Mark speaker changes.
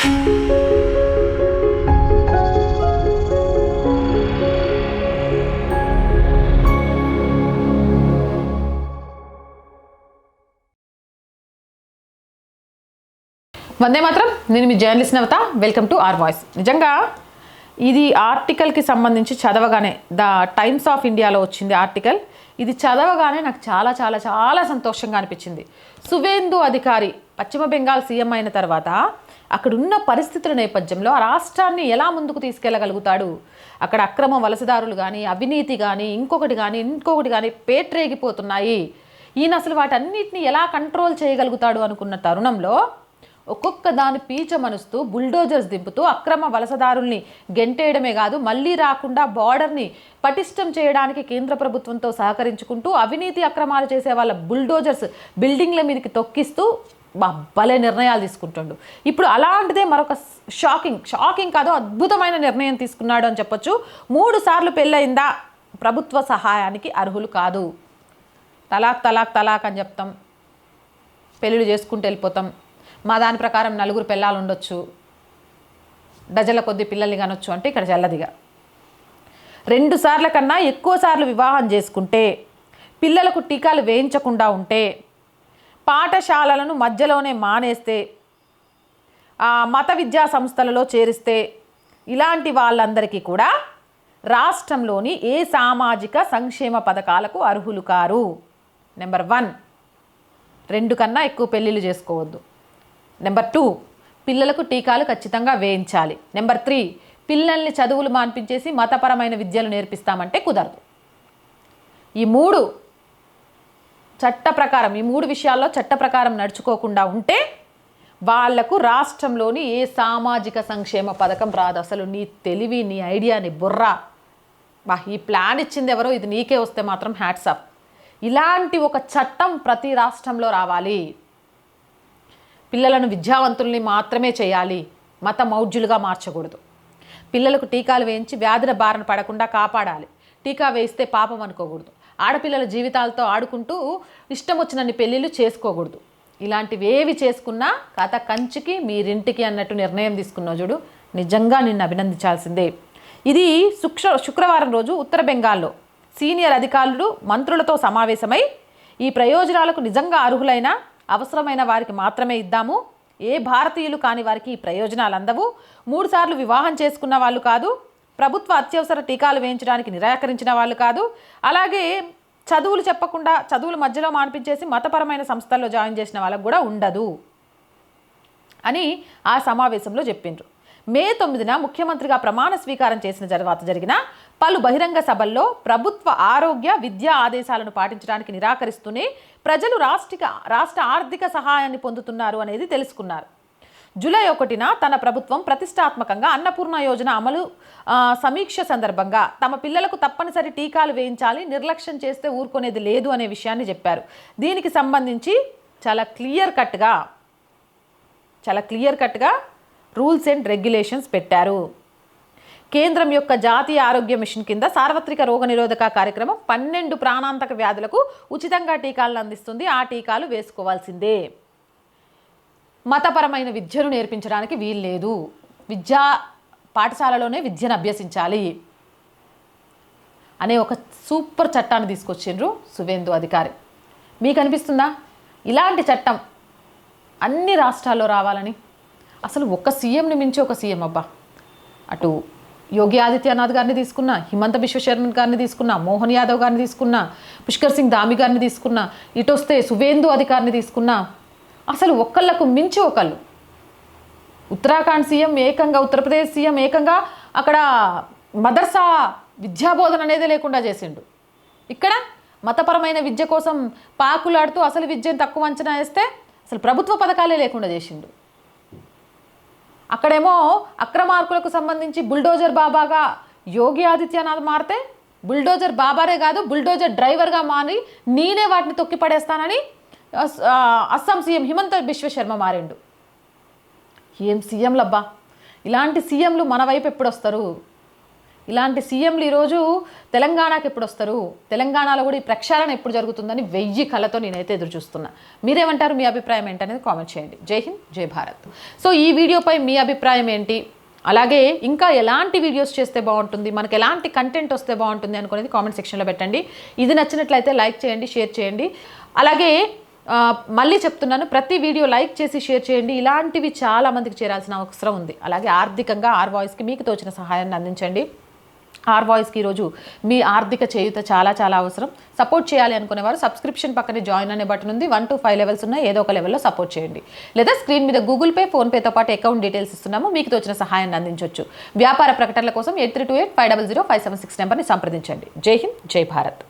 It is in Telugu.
Speaker 1: వందే మాత్రం. నేను మీ journalist Navatha. Welcome to R voice. నిజంగా ఇది ఆర్టికల్కి సంబంధించి చదవగానే ద టైమ్స్ ఆఫ్ ఇండియాలో వచ్చింది ఆర్టికల్. ఇది చదవగానే నాకు చాలా చాలా చాలా సంతోషంగా అనిపించింది. సువేందు అధికారి పశ్చిమ బెంగాల్ సీఎం అయిన తర్వాత అక్కడున్న పరిస్థితుల నేపథ్యంలో ఆ రాష్ట్రాన్ని ఎలా ముందుకు తీసుకెళ్ళగలుగుతాడు, అక్కడ అక్రమ వలసదారులు కానీ, అవినీతి కానీ, ఇంకొకటి కానీ పేట్రేగిపోతున్నాయి, ఈయన అసలు వాటన్నిటిని ఎలా కంట్రోల్ చేయగలుగుతాడు అనుకున్న తరుణంలో ఒక్కొక్క దాని పీచమనుస్తూ బుల్డోజర్స్ దింపుతూ అక్రమ వలసదారుల్ని గెంటేయడమే కాదు, మళ్ళీ రాకుండా బార్డర్ని పటిష్టం చేయడానికి కేంద్ర ప్రభుత్వంతో సహకరించుకుంటూ అవినీతి అక్రమాలు చేసే వాళ్ళ బుల్డోజర్స్ బిల్డింగ్ల మీదకి తొక్కిస్తూ భలే నిర్ణయాలు తీసుకుంటుండు. ఇప్పుడు అలాంటిదే మరొక షాకింగ్ కాదు, అద్భుతమైన నిర్ణయం తీసుకున్నాడు అని చెప్పొచ్చు. 3 సార్లు పెళ్ళయిందా ప్రభుత్వ సహాయానికి అర్హులు కాదు. తలాక్ అని చెప్తాం, పెళ్ళిళ్ళు చేసుకుంటూ వెళ్ళిపోతాం. మా దాని ప్రకారం 4 పిల్లలు ఉండొచ్చు, డజన్ల కొద్ది పిల్లల్ని కనొచ్చు అంటే ఇక్కడ చెల్లదిగా. 2 సార్ల కన్నా ఎక్కువ సార్లు వివాహం చేసుకుంటే, పిల్లలకు టీకాలు వేయించకుండా ఉంటే, పాఠశాలలను మధ్యలోనే మానేస్తే, మత విద్యా సంస్థలలో చేరిస్తే ఇలాంటి వాళ్ళందరికీ కూడా రాష్ట్రంలోని ఏ సామాజిక సంక్షేమ పథకాలకు అర్హులు కారు. నెంబర్ 1, 2 కన్నా ఎక్కువ పెళ్ళిళ్ళు చేసుకోవద్దు. నెంబర్ 2, పిల్లలకు టీకాలు ఖచ్చితంగా వేయించాలి. నెంబర్ 3, పిల్లల్ని చదువులు మాన్పించేసి మతపరమైన విద్యలు నేర్పిస్తామంటే కుదరదు. ఈ 3 విషయాల్లో చట్ట ప్రకారం నడుచుకోకుండా ఉంటే వాళ్లకు రాష్ట్రంలోని ఏ సామాజిక సంక్షేమ పథకం రాదు. అసలు నీ తెలివి, నీ ఐడియా, నీ బుర్ర, ఈ ప్లాన్ ఇచ్చింది ఎవరో, ఇది నీకే వస్తే మాత్రం హ్యాట్స్ ఆఫ్. ఇలాంటి ఒక చట్టం ప్రతి రాష్ట్రంలో రావాలి. పిల్లలను విద్యావంతుల్ని మాత్రమే చేయాలి, మత మౌఢ్యులుగా మార్చకూడదు. పిల్లలకు టీకాలు వేయించి వ్యాధుల బారిన పడకుండా కాపాడాలి. టీకా వేయిస్తే పాపం అనుకోకూడదు. ఆడపిల్లల జీవితాలతో ఆడుకుంటూ ఇష్టం వచ్చినన్ని పెళ్ళిళ్ళు చేసుకోకూడదు. ఇలాంటివి ఏవి చేసుకున్నా కథ కంచికి మీరింటికి అన్నట్టు నిర్ణయం తీసుకున్నావు చూడు, నిజంగా నిన్ను అభినందించాల్సిందే. ఇది శుక్రవారం రోజు ఉత్తర బెంగాల్లో సీనియర్ అధికారులు మంత్రులతో సమావేశమై ఈ ప్రయోజనాలకు నిజంగా అర్హులైన అవసరమైన వారికి మాత్రమే ఇద్దాము, ఏ భారతీయులు కాని వారికి ఈ ప్రయోజనాలు అందవు, 3 సార్లు వివాహం చేసుకున్న వాళ్ళు కాదు, ప్రభుత్వ అత్యవసర టీకాలు వేయించడానికి నిరాకరించిన వాళ్ళు కాదు, అలాగే చదువులు చెప్పకుండా చదువులు మధ్యలో మాన్పించేసి మతపరమైన సంస్థల్లో జాయిన్ చేసిన వాళ్ళకు కూడా ఉండదు అని ఆ సమావేశంలో చెప్పిండ్రు. మే 9న ముఖ్యమంత్రిగా ప్రమాణ స్వీకారం చేసిన తర్వాత జరిగిన పలు బహిరంగ సభల్లో ప్రభుత్వ ఆరోగ్య విద్యా ఆదేశాలను పాటించడానికి నిరాకరిస్తూనే ప్రజలు రాష్ట్ర ఆర్థిక సహాయాన్ని పొందుతున్నారు అనేది తెలుసుకున్నారు. జూలై 1న తన ప్రభుత్వం ప్రతిష్టాత్మకంగా అన్నపూర్ణ యోజన అమలు సమీక్ష సందర్భంగా తమ పిల్లలకు తప్పనిసరి టీకాలు వేయించాలి, నిర్లక్ష్యం చేస్తే ఊరుకునేది లేదు అనే విషయాన్ని చెప్పారు. దీనికి సంబంధించి చాలా క్లియర్ కట్గా రూల్స్ అండ్ రెగ్యులేషన్స్ పెట్టారు. కేంద్రం యొక్క జాతీయ ఆరోగ్య మిషన్ కింద సార్వత్రిక రోగనిరోధక కార్యక్రమం 12 ప్రాణాంతక వ్యాధులకు ఉచితంగా టీకాలను అందిస్తుంది. ఆ టీకాలు వేసుకోవాల్సిందే. మతపరమైన విద్యను నేర్పించడానికి వీల్లేదు, పాఠశాలలోనే విద్యను అభ్యసించాలి అనే ఒక సూపర్ చట్టాన్ని తీసుకొచ్చిండ్రు సువేందు అధికారి. మీకు అనిపిస్తుందా ఇలాంటి చట్టం అన్ని రాష్ట్రాల్లో రావాలని? అసలు ఒక సీఎంని మించి ఒక సీఎం అబ్బా. అటు యోగి ఆదిత్యనాథ్ గారిని తీసుకున్నా, హిమంత బిశ్వశర్మ గారిని తీసుకున్నా, మోహన్ యాదవ్ గారిని తీసుకున్నా, పుష్కర్ సింగ్ ధామి గారిని తీసుకున్నా, ఇటు వస్తే సువేందు అధికారిని తీసుకున్నా, అసలు ఒకళ్ళకు మించి ఒకళ్ళు. ఉత్తరాఖండ్ సీఎం ఏకంగా, ఉత్తరప్రదేశ్ సీఎం ఏకంగా అక్కడ మదర్సా విద్యాబోధన అనేది లేకుండా చేసిండు. ఇక్కడ మతపరమైన విద్య కోసం పాకులాడుతూ అసలు విద్యను తక్కువ అంచనా వేస్తే అసలు ప్రభుత్వ పథకాలే లేకుండా చేసిండు. అక్కడేమో అక్రమార్కులకు సంబంధించి బుల్డోజర్ బాబాగా యోగి ఆదిత్యనాథ్ మారితే బుల్డోజర్ బాబారే కాదు, బుల్డోజర్ డ్రైవర్గా మారి నేనే వాటిని తొక్కి పడేస్తానని అస్సాం సీఎం హిమంత బిశ్వశర్మ మారిండు. ఏం సీఎంలబ్బా! ఇలాంటి సీఎంలు మన వైపు ఎప్పుడు వస్తారు? ఇలాంటి సీఎంలు ఈరోజు తెలంగాణకి ఎప్పుడు వస్తారు, తెలంగాణలో కూడా ఈ ప్రక్షాళన ఎప్పుడు జరుగుతుందని 1000 కళ్ళతో నేనైతే ఎదురు చూస్తున్నా. మీరేమంటారు? మీ అభిప్రాయం ఏంటనేది కామెంట్ చేయండి. జై హింద్, జై భారత్. సో ఈ వీడియోపై మీ అభిప్రాయం ఏంటి, అలాగే ఇంకా ఎలాంటి వీడియోస్ చేస్తే బాగుంటుంది, మనకు ఎలాంటి కంటెంట్ వస్తే బాగుంటుంది అనుకునేది కామెంట్ సెక్షన్లో పెట్టండి. ఇది నచ్చినట్లయితే లైక్ చేయండి, షేర్ చేయండి. అలాగే మళ్ళీ చెప్తున్నాను, ప్రతి వీడియో లైక్ చేసి షేర్ చేయండి. ఇలాంటివి చాలా మందికి చేరాల్సిన అవసరం ఉంది. అలాగే ఆర్థికంగా ఆర్ వాయిస్కి మీకు తోచిన సహాయాన్ని అందించండి. ఆర్ వాయిస్కి ఈరోజు మీ ఆర్థిక చేయూత చాలా చాలా అవసరం. సపోర్ట్ చేయాలి అనుకునేవారు సబ్స్క్రిప్షన్ పక్కనే జాయిన్ అనే బటన్ ఉంది. 1 to 5 లెవెల్స్ ఉన్నాయి, ఏదో ఒక లెవెల్లో సపోర్ట్ చేయండి. లేదా స్క్రీన్ మీద గూగుల్ పే, ఫోన్పేతో పాటు అకౌంట్ డీటెయిల్స్ ఇస్తున్నాము, మీకు తోచిన సహాయాన్ని అందించవచ్చు. వ్యాపార ప్రకటనల కోసం 8328500576 నెంబర్ని సంప్రదించండి. జై హింద్, జై భారత్.